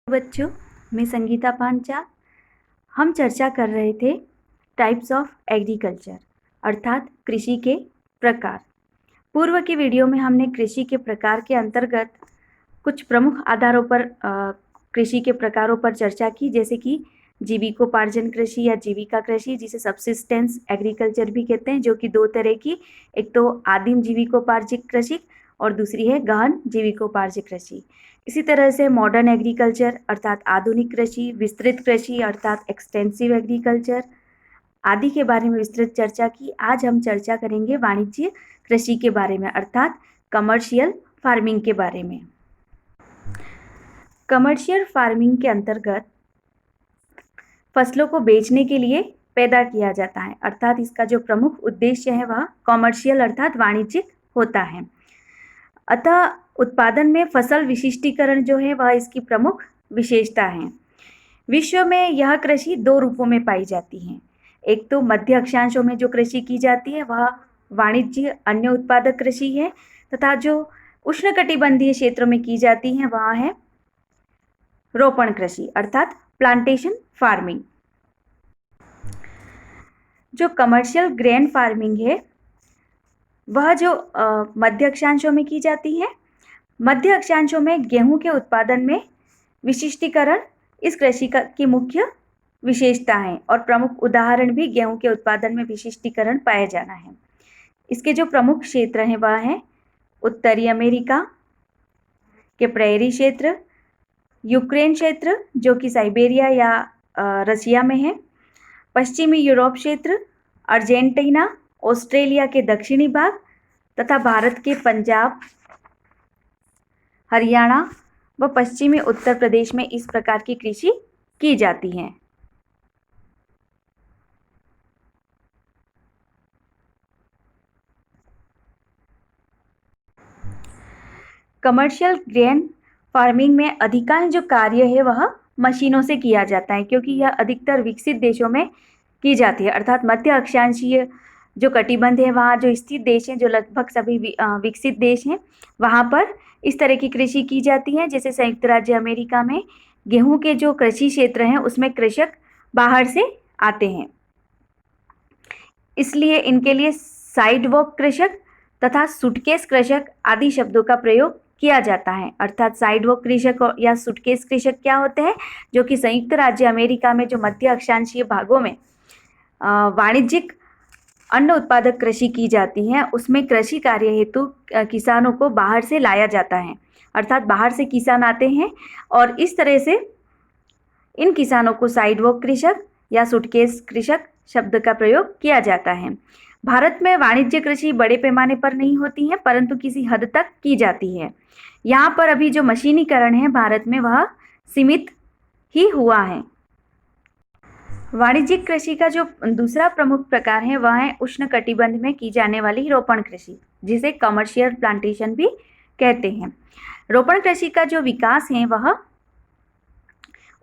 बच्चों, मैं संगीता पांचाल। हम चर्चा कर रहे थे टाइप्स ऑफ एग्रीकल्चर अर्थात कृषि के प्रकार। पूर्व की वीडियो में हमने कृषि के प्रकार के अंतर्गत कुछ प्रमुख आधारों पर कृषि के प्रकारों पर चर्चा की, जैसे कि जीविकोपार्जन कृषि या जीविका कृषि, जिसे सब्सिस्टेंस एग्रीकल्चर भी कहते हैं, जो कि दो तरह की, एक तो आदिम जीविकोपार्जित कृषि और दूसरी है गहन जीविकोपार्जित कृषि। इसी तरह से मॉडर्न एग्रीकल्चर अर्थात आधुनिक कृषि, विस्तृत कृषि अर्थात एक्सटेंसिव एग्रीकल्चर आदि के बारे में विस्तृत चर्चा की। आज हम चर्चा करेंगे वाणिज्य कृषि के बारे में अर्थात कमर्शियल फार्मिंग के बारे में। कमर्शियल फार्मिंग के अंतर्गत फसलों को बेचने के लिए पैदा किया जाता है, अर्थात इसका जो प्रमुख उद्देश्य है वह कमर्शियल अर्थात वाणिज्यिक होता है। अतः उत्पादन में फसल विशिष्टीकरण जो है वह इसकी प्रमुख विशेषता है। विश्व में यह कृषि दो रूपों में पाई जाती है। एक तो मध्य अक्षांशों में जो कृषि की जाती है वह वाणिज्य अन्य उत्पादक कृषि है, तथा जो उष्णकटिबंधीय क्षेत्रों में की जाती है वह है रोपण कृषि अर्थात प्लांटेशन फार्मिंग। जो कमर्शियल ग्रेन फार्मिंग है वह जो मध्य अक्षांशों में की जाती है। मध्य अक्षांशों में गेहूं के उत्पादन में विशिष्टीकरण इस कृषि की मुख्य विशेषता है, और प्रमुख उदाहरण भी गेहूं के उत्पादन में विशिष्टीकरण पाया जाना है। इसके जो प्रमुख क्षेत्र हैं वह हैं उत्तरी अमेरिका के प्रेरी क्षेत्र, यूक्रेन क्षेत्र जो कि साइबेरिया या रसिया में है, पश्चिमी यूरोप क्षेत्र, अर्जेंटीना, ऑस्ट्रेलिया के दक्षिणी भाग तथा भारत के पंजाब, हरियाणा व पश्चिमी उत्तर प्रदेश में इस प्रकार की कृषि की जाती है। कमर्शियल ग्रेन फार्मिंग में अधिकांश जो कार्य है वह मशीनों से किया जाता है, क्योंकि यह अधिकतर विकसित देशों में की जाती है, अर्थात मध्य अक्षांशीय जो कटिबंध है वहाँ जो स्थित देश हैं, जो लगभग सभी विकसित देश हैं, वहाँ पर इस तरह की कृषि की जाती है। जैसे संयुक्त राज्य अमेरिका में गेहूं के जो कृषि क्षेत्र हैं उसमें कृषक बाहर से आते हैं, इसलिए इनके लिए साइडवॉक कृषक तथा सूटकेस कृषक आदि शब्दों का प्रयोग किया जाता है। अर्थात साइडवॉक कृषक या सूटकेस कृषक क्या होते हैं, जो कि संयुक्त राज्य अमेरिका में जो मध्य अक्षांशीय भागों में वाणिज्यिक अन्न उत्पादक कृषि की जाती है, उसमें कृषि कार्य हेतु किसानों को बाहर से लाया जाता है, अर्थात बाहर से किसान आते हैं और इस तरह से इन किसानों को साइडवॉक कृषक या सूटकेस कृषक शब्द का प्रयोग किया जाता है। भारत में वाणिज्य कृषि बड़े पैमाने पर नहीं होती है, परंतु किसी हद तक की जाती है। यहाँ पर अभी जो मशीनीकरण है भारत में वह सीमित ही हुआ है। वाणिज्यिक कृषि का जो दूसरा प्रमुख प्रकार है वह है उष्णकटिबंध में की जाने वाली रोपण कृषि, जिसे कमर्शियल प्लांटेशन भी कहते हैं। रोपण कृषि का जो विकास है वह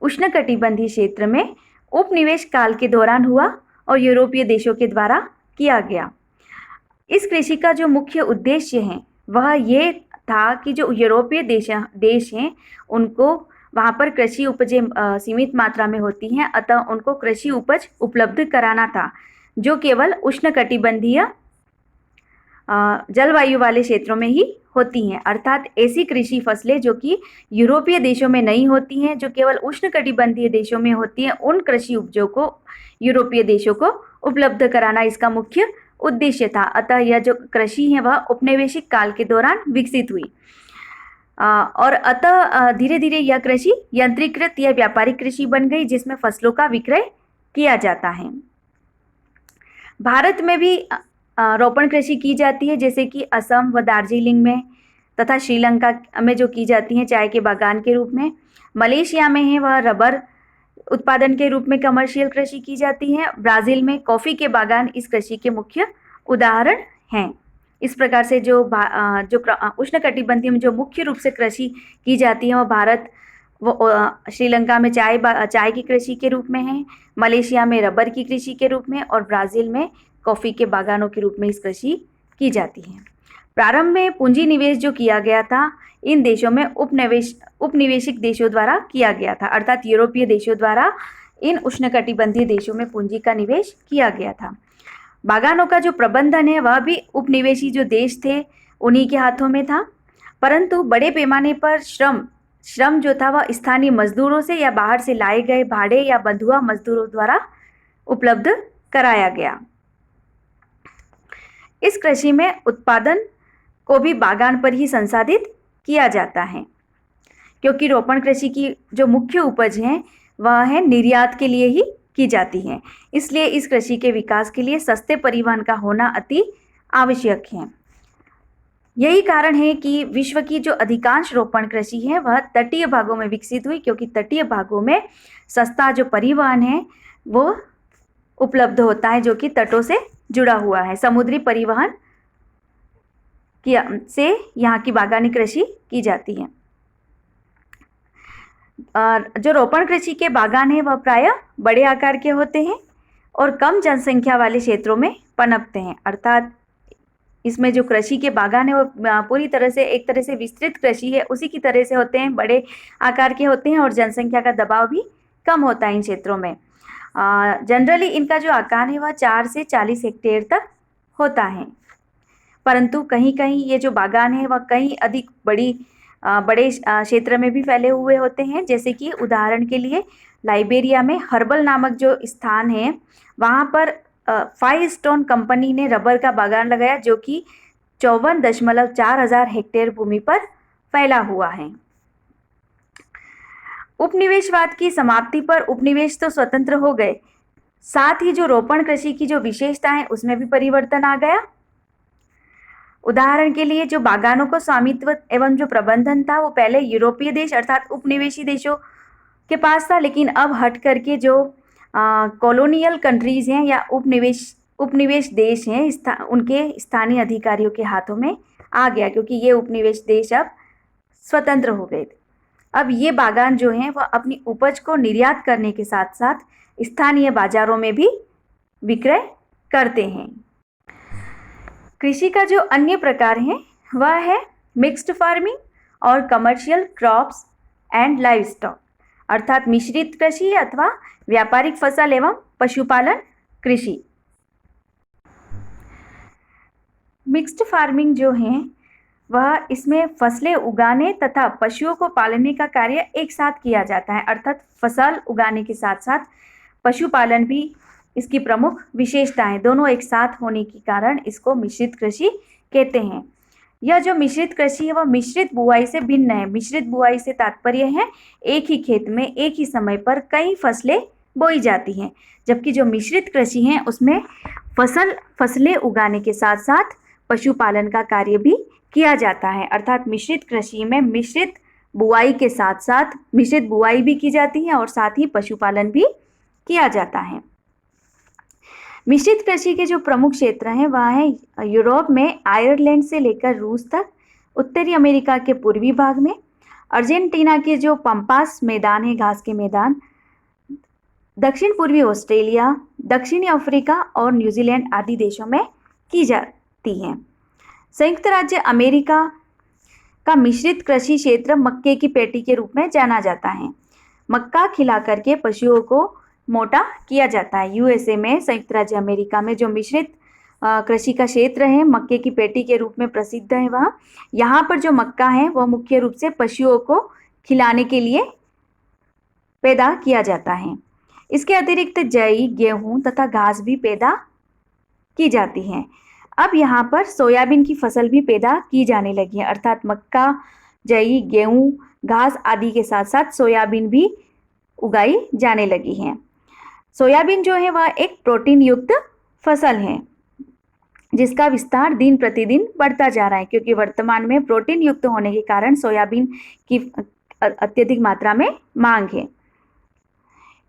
उष्णकटिबंधीय क्षेत्र में उपनिवेश काल के दौरान हुआ और यूरोपीय देशों के द्वारा किया गया। इस कृषि का जो मुख्य उद्देश्य है वह ये था कि जो यूरोपीय देश हैं उनको वहाँ पर कृषि उपजें सीमित मात्रा में होती हैं, अतः उनको कृषि उपज उपलब्ध कराना था जो केवल उष्णकटिबंधीय जलवायु वाले क्षेत्रों में ही होती हैं, अर्थात ऐसी कृषि फसलें जो कि यूरोपीय देशों में नहीं होती हैं, जो केवल उष्णकटिबंधीय देशों में होती हैं, उन कृषि उपजों को यूरोपीय देशों को उपलब्ध कराना इसका मुख्य उद्देश्य था। अतः यह जो कृषि है वह औपनिवेशिक काल के दौरान विकसित हुई और अतः धीरे धीरे यह कृषि यंत्रीकृत या व्यापारिक कृषि बन गई, जिसमें फसलों का विक्रय किया जाता है। भारत में भी रोपण कृषि की जाती है, जैसे कि असम व दार्जिलिंग में तथा श्रीलंका में जो की जाती है चाय के बागान के रूप में। मलेशिया में है वह रबर उत्पादन के रूप में कमर्शियल कृषि की जाती है। ब्राज़ील में कॉफ़ी के बागान इस कृषि के मुख्य उदाहरण हैं। इस प्रकार से जो उष्णकटिबंधीय में जो मुख्य रूप से कृषि की जाती है वह भारत वो श्रीलंका में चाय की कृषि के रूप में है, मलेशिया में रबर की कृषि के रूप में और ब्राज़ील में कॉफ़ी के बागानों के रूप में इस कृषि की जाती है। प्रारंभ में पूंजी निवेश जो किया गया था इन देशों में उपनिवेशिक देशों द्वारा किया गया था, अर्थात यूरोपीय देशों द्वारा इन उष्णकटिबंधीय देशों में पूंजी का निवेश किया गया था। बागानों का जो प्रबंधन है वह भी उपनिवेशी जो देश थे उन्हीं के हाथों में था, परंतु बड़े पैमाने पर श्रम जो था वह स्थानीय मजदूरों से या बाहर से लाए गए भाड़े या बंधुआ मजदूरों द्वारा उपलब्ध कराया गया। इस कृषि में उत्पादन को भी बागान पर ही संसाधित किया जाता है, क्योंकि रोपण कृषि की जो मुख्य उपज है वह है निर्यात के लिए ही की जाती है। इसलिए इस कृषि के विकास के लिए सस्ते परिवहन का होना अति आवश्यक है। यही कारण है कि विश्व की जो अधिकांश रोपण कृषि है वह तटीय भागों में विकसित हुई, क्योंकि तटीय भागों में सस्ता जो परिवहन है वो उपलब्ध होता है, जो कि तटों से जुड़ा हुआ है। समुद्री परिवहन से यहाँ की बागानी कृषि की जाती है। जो रोपण कृषि के बागान है वह प्रायः बड़े आकार के होते हैं और कम जनसंख्या वाले क्षेत्रों में पनपते हैं, अर्थात इसमें जो कृषि के बागान है वो पूरी तरह से एक तरह से विस्तृत कृषि है उसी की तरह से होते हैं, बड़े आकार के होते हैं और जनसंख्या का दबाव भी कम होता है इन क्षेत्रों में। जनरली इनका जो आकार है वह 4 से 40 हेक्टेयर तक होता है, परंतु कहीं कहीं ये जो बागान है वह कहीं अधिक बड़े क्षेत्र में भी फैले हुए होते हैं। जैसे कि उदाहरण के लिए लाइबेरिया में हर्बल नामक जो स्थान है वहाँ पर 5 स्टोन कंपनी ने रबर का बागान लगाया, जो कि 54.4 हजार हेक्टेयर भूमि पर फैला हुआ है। उपनिवेशवाद की समाप्ति पर उपनिवेश तो स्वतंत्र हो गए, साथ ही जो रोपण कृषि की जो विशेषता है उसमें भी परिवर्तन आ गया। उदाहरण के लिए जो बागानों को स्वामित्व एवं जो प्रबंधन था वो पहले यूरोपीय देश अर्थात उपनिवेशी देशों के पास था, लेकिन अब हट करके जो कॉलोनियल कंट्रीज हैं या उपनिवेश देश हैं उनके स्थानीय अधिकारियों के हाथों में आ गया, क्योंकि ये उपनिवेश देश अब स्वतंत्र हो गए थे। अब ये बागान जो हैं वह अपनी उपज को निर्यात करने के साथ साथ स्थानीय बाजारों में भी विक्रय करते हैं। कृषि का जो अन्य प्रकार है वह है मिक्स्ड फार्मिंग और commercial crops and live stock, अर्थात मिश्रित कृषि अथवा व्यापारिक फसल एवं पशुपालन कृषि। मिक्स्ड फार्मिंग जो है वह इसमें फसलें उगाने तथा पशुओं को पालने का कार्य एक साथ किया जाता है, अर्थात फसल उगाने के साथ साथ पशुपालन भी इसकी प्रमुख विशेषता है। दोनों एक साथ होने के कारण इसको मिश्रित कृषि कहते हैं। यह जो मिश्रित कृषि है वह मिश्रित बुआई से भिन्न है। मिश्रित बुआई से तात्पर्य है एक ही खेत में एक ही समय पर कई फसलें बोई जाती हैं, जबकि जो मिश्रित कृषि है उसमें फसलें उगाने के साथ साथ पशुपालन का कार्य भी किया जाता है। अर्थात मिश्रित कृषि में मिश्रित बुआई के साथ साथ मिश्रित बुआई भी की जाती है और साथ ही पशुपालन भी किया जाता है। मिश्रित कृषि के जो प्रमुख क्षेत्र हैं वह है यूरोप में आयरलैंड से लेकर रूस तक, उत्तरी अमेरिका के पूर्वी भाग में, अर्जेंटीना के जो पंपास मैदान है घास के मैदान, दक्षिण पूर्वी ऑस्ट्रेलिया, दक्षिणी अफ्रीका और न्यूजीलैंड आदि देशों में की जाती हैं। संयुक्त राज्य अमेरिका का मिश्रित कृषि क्षेत्र मक्के की पेटी के रूप में जाना जाता है। मक्का खिला करके पशुओं को मोटा किया जाता है। यूएसए में, संयुक्त राज्य अमेरिका में जो मिश्रित कृषि का क्षेत्र है मक्के की पेटी के रूप में प्रसिद्ध है वह यहाँ पर जो मक्का है वह मुख्य रूप से पशुओं को खिलाने के लिए पैदा किया जाता है। इसके अतिरिक्त जई, गेहूं तथा घास भी पैदा की जाती हैं। अब यहाँ पर सोयाबीन की फसल भी पैदा की जाने लगी है, अर्थात मक्का, जई, गेहूं, घास आदि के साथ साथ सोयाबीन भी उगाई जाने लगी है। सोयाबीन जो है वह एक प्रोटीन युक्त फसल है जिसका विस्तार दिन प्रतिदिन बढ़ता जा रहा है, क्योंकि वर्तमान में प्रोटीन युक्त होने के कारण सोयाबीन की अत्यधिक मात्रा में मांग है।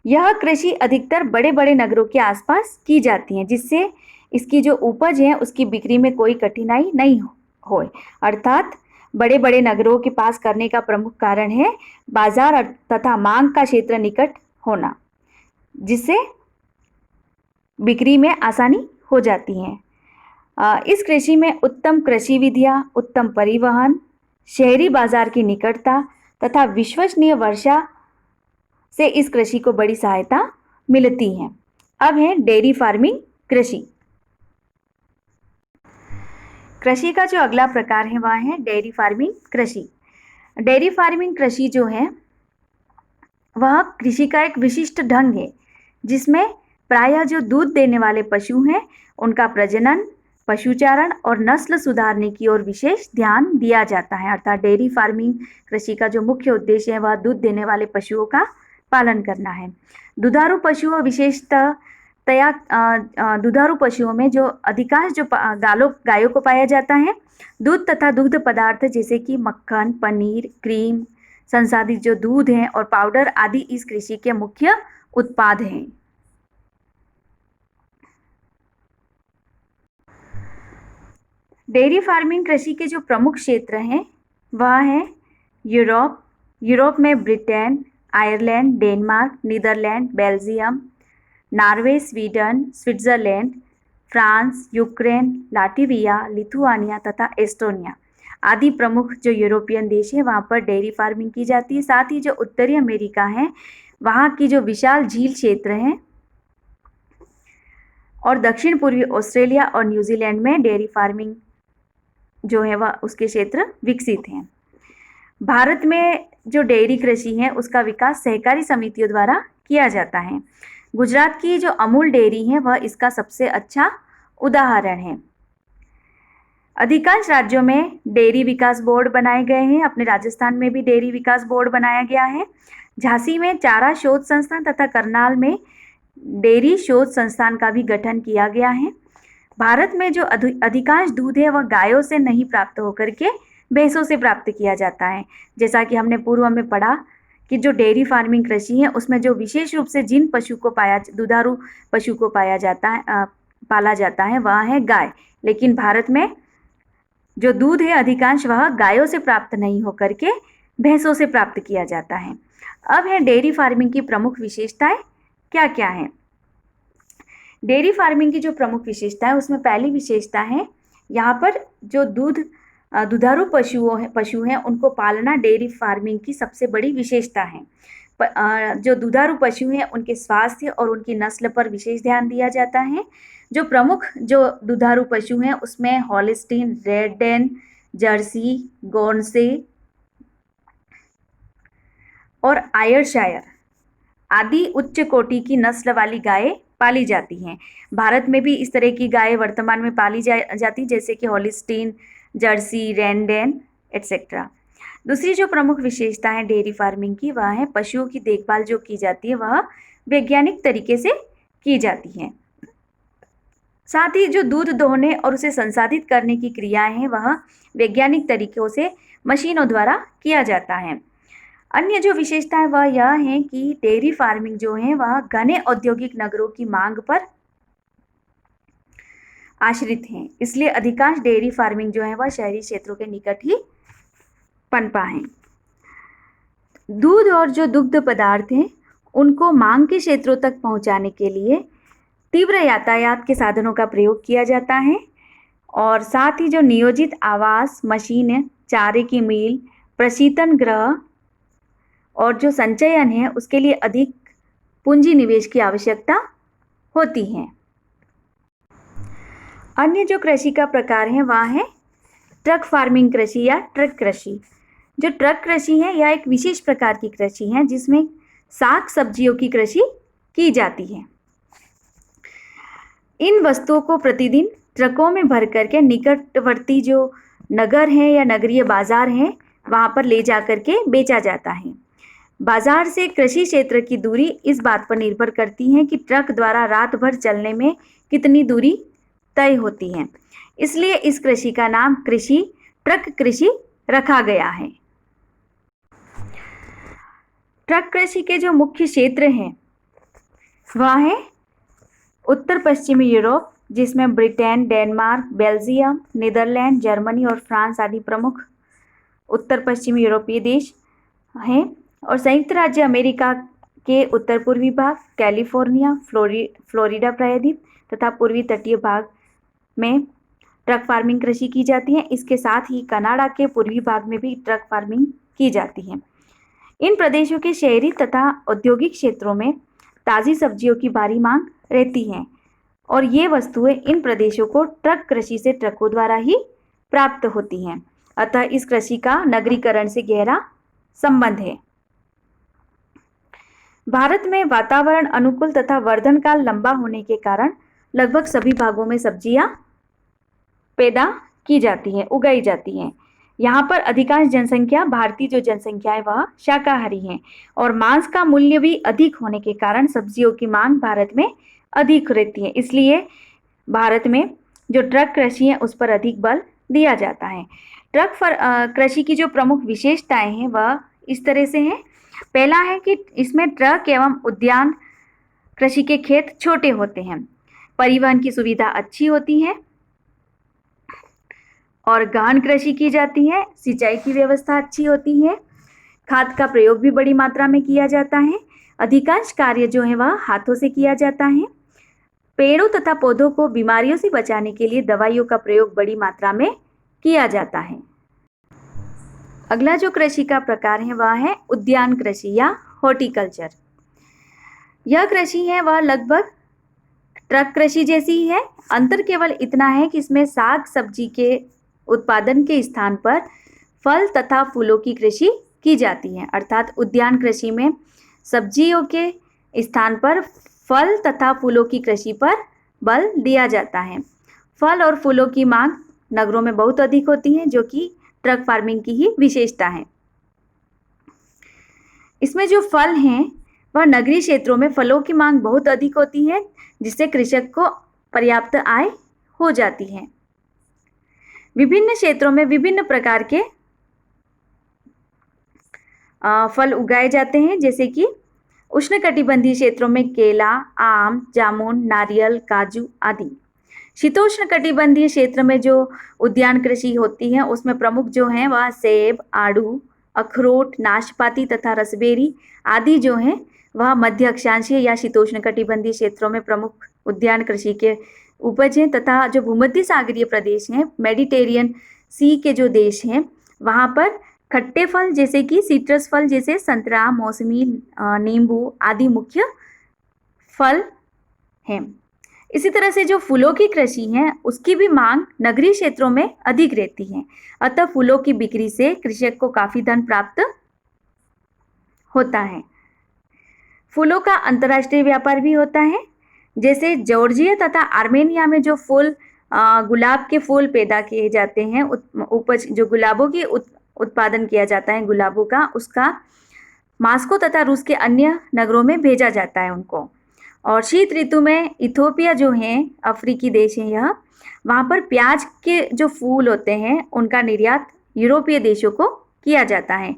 यह कृषि अधिकतर बड़े बड़े नगरों के आसपास की जाती है, जिससे इसकी जो उपज है उसकी बिक्री में कोई कठिनाई नहीं हो। अर्थात बड़े बड़े नगरों के पास करने का प्रमुख कारण है बाजार तथा मांग का क्षेत्र निकट होना, जिससे बिक्री में आसानी हो जाती है। इस कृषि में उत्तम कृषि विधियाँ, उत्तम परिवहन, शहरी बाजार की निकटता तथा विश्वसनीय वर्षा से इस कृषि को बड़ी सहायता मिलती है। अब है डेयरी फार्मिंग कृषि। कृषि का जो अगला प्रकार है वह है डेयरी फार्मिंग कृषि। डेयरी फार्मिंग कृषि जो है वह कृषि का एक विशिष्ट ढंग है जिसमें प्रायः जो दूध देने वाले पशु हैं उनका प्रजनन, पशुचारण और नस्ल सुधारने की ओर विशेष ध्यान दिया जाता है। अर्थात डेयरी फार्मिंग कृषि का जो मुख्य उद्देश्य है वह दूध देने वाले पशुओं का पालन करना है। दुधारू पशुओं विशेषतः दुधारू पशुओं में जो अधिकांश जो गायों को पाया जाता है, दूध तथा दुग्ध पदार्थ जैसे कि मक्खन, पनीर, क्रीम, संसाधित जो दूध है और पाउडर आदि इस कृषि के मुख्य उत्पाद हैं। डेयरी फार्मिंग कृषि के जो प्रमुख क्षेत्र हैं वह है यूरोप में Britain, Ireland, Denmark, Netherlands, Belgium, Norway, Sweden, Switzerland, France, Ukraine, Latvia, Lithuania तथा एस्टोनिया आदि प्रमुख जो यूरोपियन देश है वहाँ पर डेयरी फार्मिंग की जाती है। साथ ही जो उत्तरी अमेरिका है वहाँ की जो विशाल झील क्षेत्र हैं और दक्षिण पूर्वी ऑस्ट्रेलिया और न्यूजीलैंड में डेयरी फार्मिंग जो है वह उसके क्षेत्र विकसित हैं। भारत में जो डेयरी कृषि है उसका विकास सहकारी समितियों द्वारा किया जाता है। गुजरात की जो अमूल डेयरी है वह इसका सबसे अच्छा उदाहरण है। अधिकांश राज्यों में डेयरी विकास बोर्ड बनाए गए हैं। अपने राजस्थान में भी डेयरी विकास बोर्ड बनाया गया है। झांसी में चारा शोध संस्थान तथा करनाल में डेयरी शोध संस्थान का भी गठन किया गया है। भारत में जो अधिकांश दूध है वह गायों से नहीं प्राप्त होकर के भैंसों से प्राप्त किया जाता है। जैसा कि हमने पूर्व में पढ़ा कि जो डेयरी फार्मिंग कृषि है उसमें जो विशेष रूप से जिन दुधारू पशु को पाला जाता है वह है गाय। लेकिन भारत में जो दूध है अधिकांश वह गायों से प्राप्त नहीं होकर के भैंसों से प्राप्त किया जाता है। अब है डेयरी फार्मिंग की प्रमुख विशेषताएं क्या क्या है। डेयरी फार्मिंग की जो प्रमुख विशेषता है उसमें पहली विशेषता है यहाँ पर जो दुधारू पशु हैं उनको पालना डेयरी फार्मिंग की सबसे बड़ी विशेषता है। जो दुधारू पशु हैं उनके स्वास्थ्य और उनकी नस्ल पर विशेष ध्यान दिया जाता है। जो प्रमुख जो दुधारू पशु हैं उसमें हॉलिस्टीन, रेड डेन, जर्सी, गॉर्नसे और आयरशायर आदि उच्च कोटि की नस्ल वाली गायें पाली जाती हैं। भारत में भी इस तरह की गायें वर्तमान में पाली जाती जैसे कि हॉलिस्टीन, जर्सी, रेनडेन एटसेट्रा। दूसरी जो प्रमुख विशेषता है डेयरी फार्मिंग की वह है पशुओं की देखभाल जो की जाती है वह वैज्ञानिक तरीके से की जाती है। साथ ही जो दूध दोहने और उसे संसाधित करने की क्रियाएं हैं वह वैज्ञानिक तरीकों से मशीनों द्वारा किया जाता है। अन्य जो विशेषता है वह यह है कि डेयरी फार्मिंग जो है वह घने औद्योगिक नगरों की मांग पर आश्रित है। इसलिए अधिकांश डेयरी फार्मिंग जो है वह शहरी क्षेत्रों के निकट ही पनपा है। दूध और जो दुग्ध पदार्थ हैं उनको मांग के क्षेत्रों तक पहुंचाने के लिए तीव्र यातायात के साधनों का प्रयोग किया जाता है और साथ ही जो नियोजित आवास, मशीनें, चारे की मिल, प्रशीतन गृह और जो संचयन है उसके लिए अधिक पूंजी निवेश की आवश्यकता होती है। अन्य जो कृषि का प्रकार है वह है ट्रक फार्मिंग कृषि या ट्रक कृषि। जो ट्रक कृषि है यह एक विशेष प्रकार की कृषि है जिसमें साग सब्जियों की कृषि की जाती है। इन वस्तुओं को प्रतिदिन ट्रकों में भर करके निकटवर्ती जो नगर है या नगरीय बाजार हैं वहाँ पर ले जा करके बेचा जाता है। बाजार से कृषि क्षेत्र की दूरी इस बात पर निर्भर करती है कि ट्रक द्वारा रात भर चलने में कितनी दूरी तय होती है। इसलिए इस कृषि का नाम ट्रक कृषि रखा गया है। ट्रक कृषि के जो मुख्य क्षेत्र हैं वह है उत्तर पश्चिमी यूरोप जिसमें Britain, Denmark, Belgium, Netherlands, Germany और फ्रांस आदि प्रमुख उत्तर पश्चिमी यूरोपीय देश हैं और संयुक्त राज्य अमेरिका के उत्तर पूर्वी भाग, कैलिफोर्निया, फ्लोरिडा प्रायद्वीप तथा पूर्वी तटीय भाग में ट्रक फार्मिंग कृषि की जाती है। इसके साथ ही कनाडा के पूर्वी भाग में भी ट्रक फार्मिंग की जाती है। इन प्रदेशों के शहरी तथा औद्योगिक क्षेत्रों में ताज़ी सब्जियों की भारी मांग रहती है और ये वस्तुएं इन प्रदेशों को ट्रक कृषि से ट्रकों द्वारा ही प्राप्त होती हैं। अतः इस कृषि का नगरीकरण से गहरा संबंध है। भारत में वातावरण अनुकूल तथा वर्धन काल लंबा होने के कारण लगभग सभी भागों में सब्जियां पैदा की जाती हैं, उगाई जाती हैं। यहाँ पर अधिकांश जनसंख्या, भारतीय जो जनसंख्या है वह शाकाहारी है और मांस का मूल्य भी अधिक होने के कारण सब्जियों की मांग भारत में अधिक रहती है। इसलिए भारत में जो ट्रक कृषि है उस पर अधिक बल दिया जाता है। ट्रक कृषि की जो प्रमुख विशेषताएं हैं वह इस तरह से हैं। पहला है कि इसमें ट्रक एवं उद्यान कृषि के खेत छोटे होते हैं, परिवहन की सुविधा अच्छी होती है और गहन कृषि की जाती है, सिंचाई की व्यवस्था अच्छी होती है, खाद का प्रयोग भी बड़ी मात्रा में किया जाता है, अधिकांश कार्य जो है वह हाथों से किया जाता है, पेड़ों तथा पौधों को बीमारियों से बचाने के लिए दवाइयों का प्रयोग बड़ी मात्रा में किया जाता है। अगला जो कृषि का प्रकार है वह है उद्यान कृषि या हॉर्टिकल्चर। यह कृषि है वह लगभग ट्रक कृषि जैसी ही है। अंतर केवल इतना है कि इसमें साग सब्जी के उत्पादन के स्थान पर फल तथा फूलों की कृषि की जाती है। अर्थात उद्यान कृषि में सब्जियों के स्थान पर फल तथा फूलों की कृषि पर बल दिया जाता है। फल और फूलों की मांग नगरों में बहुत अधिक होती है, जो कि ट्रक फार्मिंग की ही विशेषता है। इसमें जो फल हैं वह नगरीय क्षेत्रों में फलों की मांग बहुत अधिक होती है, जिससे कृषक को पर्याप्त आय हो जाती है। विभिन्न क्षेत्रों में विभिन्न प्रकार के फल उगाए जाते हैं, जैसे कि उष्णकटिबंधीय क्षेत्रों में केला, आम, जामुन, नारियल, काजू आदि। शीतोष्ण कटिबंधीय क्षेत्र में जो उद्यान कृषि होती है उसमें प्रमुख जो हैं वह सेब, आड़ू, अखरोट, नाशपाती तथा रसबेरी आदि जो हैं वह मध्य अक्षांशीय या शीतोष्ण कटिबंधीय क्षेत्रों में प्रमुख उद्यान कृषि के उपज हैं तथा जो भूमध्य सागरीय प्रदेश हैं, मेडिटेरियन सी के जो देश हैं, वहाँ पर खट्टे फल जैसे कि सिट्रस फल जैसे संतरा, मौसमी, नींबू आदि मुख्य फल हैं। इसी तरह से जो फूलों की कृषि है उसकी भी मांग नगरीय क्षेत्रों में अधिक रहती है। अतः फूलों की बिक्री से कृषक को काफी धन प्राप्त होता है। फूलों का अंतर्राष्ट्रीय व्यापार भी होता है। जैसे जॉर्जिया तथा आर्मेनिया में जो फूल गुलाब के फूल पैदा किए जाते हैं, उपज जो गुलाबों की उत्पादन किया जाता है गुलाबों का, उसका मास्को तथा रूस के अन्य नगरों में भेजा जाता है उनको। और शीत ऋतु में इथोपिया जो है अफ्रीकी देश है यह, वहाँ पर प्याज के जो फूल होते हैं उनका निर्यात यूरोपीय देशों को किया जाता है।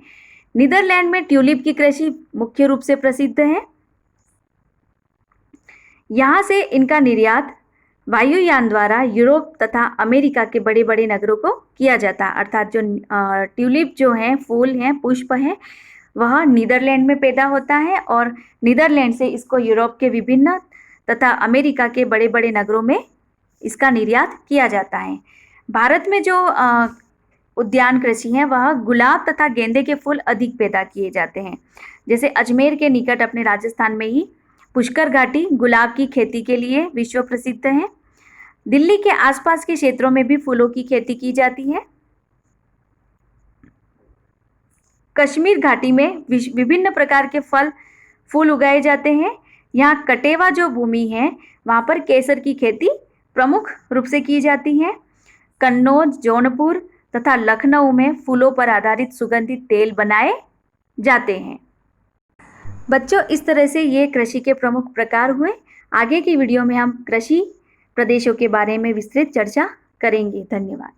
नीदरलैंड में ट्यूलिप की कृषि मुख्य रूप से प्रसिद्ध है। यहाँ से इनका निर्यात वायुयान द्वारा यूरोप तथा अमेरिका के बड़े बड़े नगरों को किया जाता है। अर्थात जो ट्यूलिप जो है फूल हैं, पुष्प हैं, वह नीदरलैंड में पैदा होता है और नीदरलैंड से इसको यूरोप के विभिन्न तथा अमेरिका के बड़े बड़े नगरों में इसका निर्यात किया जाता है। भारत में जो उद्यान कृषि है वह गुलाब तथा गेंदे के फूल अधिक पैदा किए जाते हैं। जैसे अजमेर के निकट अपने राजस्थान में ही पुष्कर घाटी गुलाब की खेती के लिए विश्व प्रसिद्ध है। दिल्ली के आसपास के क्षेत्रों में भी फूलों की खेती की जाती है। कश्मीर घाटी में विभिन्न प्रकार के फूल उगाए जाते हैं। यहाँ कटेवा जो भूमि है वहाँ पर केसर की खेती प्रमुख रूप से की जाती है। कन्नौज, जौनपुर तथा लखनऊ में फूलों पर आधारित सुगंधित तेल बनाए जाते हैं। बच्चों, इस तरह से ये कृषि के प्रमुख प्रकार हुए। आगे की वीडियो में हम कृषि प्रदेशों के बारे में विस्तृत चर्चा करेंगे। धन्यवाद।